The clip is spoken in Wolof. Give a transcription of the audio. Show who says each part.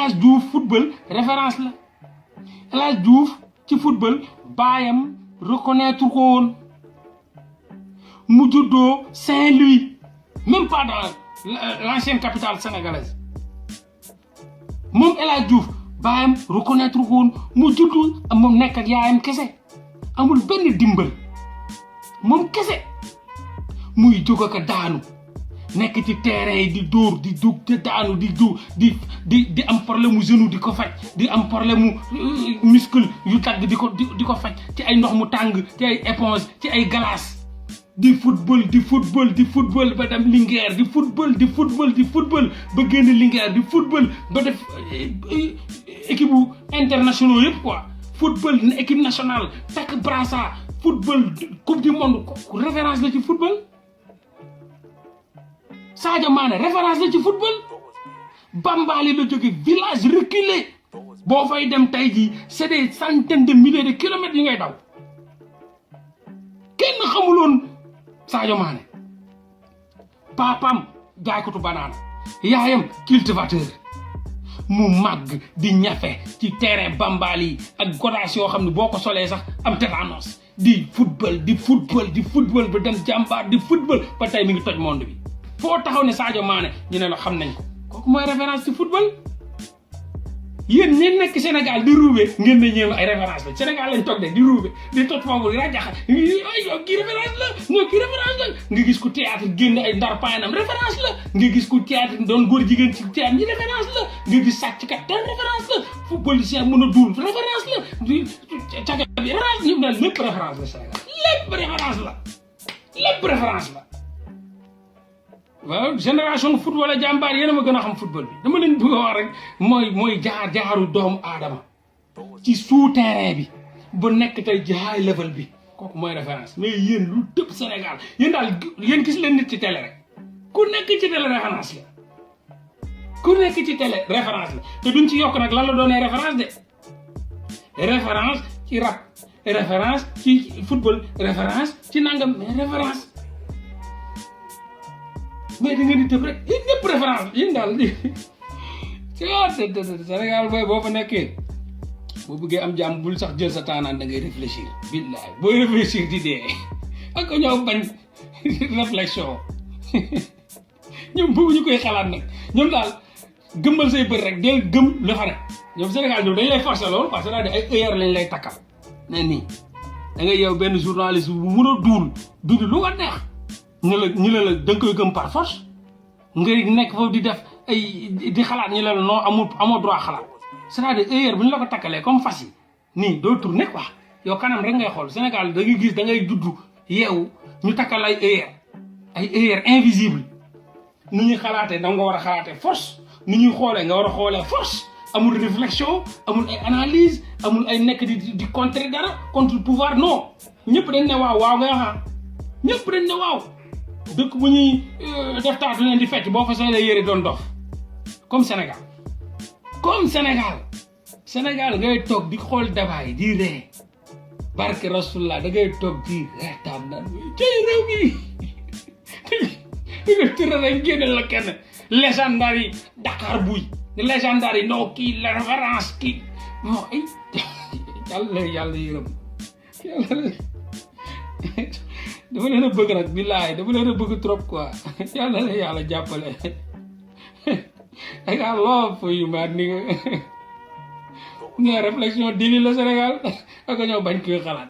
Speaker 1: Hadji Diouf football référence la El Hadji Diouf ci football bayam reconnaître ko woon mu juddoo Saint-Louis même pas dans l'ancienne capitale sénégalaise moom El Hadji Diouf bayam reconnaître ko woon mu juddu moom nekk ak yaayam kese amul benn dimbal moom kese muy jóg ak daanu nekk ci terrain yi di dóor di dug te daanu di am problème mu genou di ko faj di am problème mu muscle yu tagg di ko faj ci ay ndox mu tàng ci ay éponge ci ay glace di football ba dem Linguère di football ba génn Linguère di football ba def équipe internationaux yëpp quoi football équipe nationale takk brassard football coupe du monde référence la ci football Sadio Mané référence la ci football Bambali la jóge village reculé boo fay dem tey jii c'est des centaines de milliers de kilomètres yi ngay daw kenn xamuloon Sadio Mané papam jaaykatu banane yaayam cultivateur mu màgg di ñafe ci terrain Bambali ak godaas yoo xam ne boo ko solee sax am tétanos di football ba dem jàmbaar di football ba tey mi ngi toj monde bi foo taxaw ne Sadio Mané ñu ne la xam nañ ko kooku mooy référence ci football yéen ñi nekk Sénégal di ruube ngeen ne ñeem ay référence la Sénégal lañ toog de di ruube di toj foofu rajaxa ay kii référence la ñoo kii référence la nga gis ku théâtre génn ay ndar paanam référence la nga gis ku théâtre doon góor jigéen ci théâtre ñi référence la nga gis sàcckat ten référence la fu policier mën a duul référence la di caga bi référence ñoom daal lépp référence la Sénégal lépp référence la waaw génération foot wala jàmbaar yéen a ma gën a xam football bi dama leen bëgg a wax rek mooy jaaru doomu aadama ci souterrain bi bu nekk tey ci high level bi kooku mooy référence mais yéen lu tëb Sénégal yéen daal yéen gis leen nit ci télé rek ku nekk ci télé référence la te duñ ci yokk nag lan la doonee référence de référence ci rap référence ci football référence ci nangam mais référence mais da ngeen di tëb rek yéen ñëpp référence yéen daal di Sénégal booy boo fa nekkee boo bëggee am jàmm bul sax jël sa taanaan da ngay réfléchir billahi booy réfléchir di dee ak ñoo bañ réflexion ñoom boobu ñu koy xalaat nag ñoom daal gëmmal say bët rek del gëm la fa rek ñoom Sénégal ñoom dañ lay forcer loolu parce que daal di ay heure lañ lay takkal ne nii da ngay yow benn journaliste bu mun a duul bind lu nga neex ñu la da nga koy gëm par force ngay nekk foofu di def ay di xalaat ñu la non amoo droit xalaat c'est-à-dire heure bu ñu la ko takkalee comme fas yi nii doo tourné quoi yow kanam rek ngay xool Sénégal da ngay gis da ngay juddu yeewu ñu takkal ay heure invisible nu ñuy xalaatee da nga war a xalaatee force nu ñuy xoolee nga war a xoolee force amul réflexion amul ay analyse amul ay nekk di contrer dara contre pouvoir non ñëpp dañ ne waaw nga xam ñëpp dañ ne waaw dëkk bu ñuy def taatu leen di fecc boo fa solee yére doon dof comme Sénégal ngay toog di xool débat yi di ree barke Rasulullah da ngay toog di reetaan naan tey réew mi di nga tëral rek génneel la kenn légendaire yi Dakar buy légendaire yi non kii la référence kii non ay yàlla yërëm dama leen a bëgg nag billaay dama leen a bëgg trop quoi yàlla na yàlla jàppale I got love for you man ni nga réflexion dili la Sénégal ak ñoo bañ koy xalaat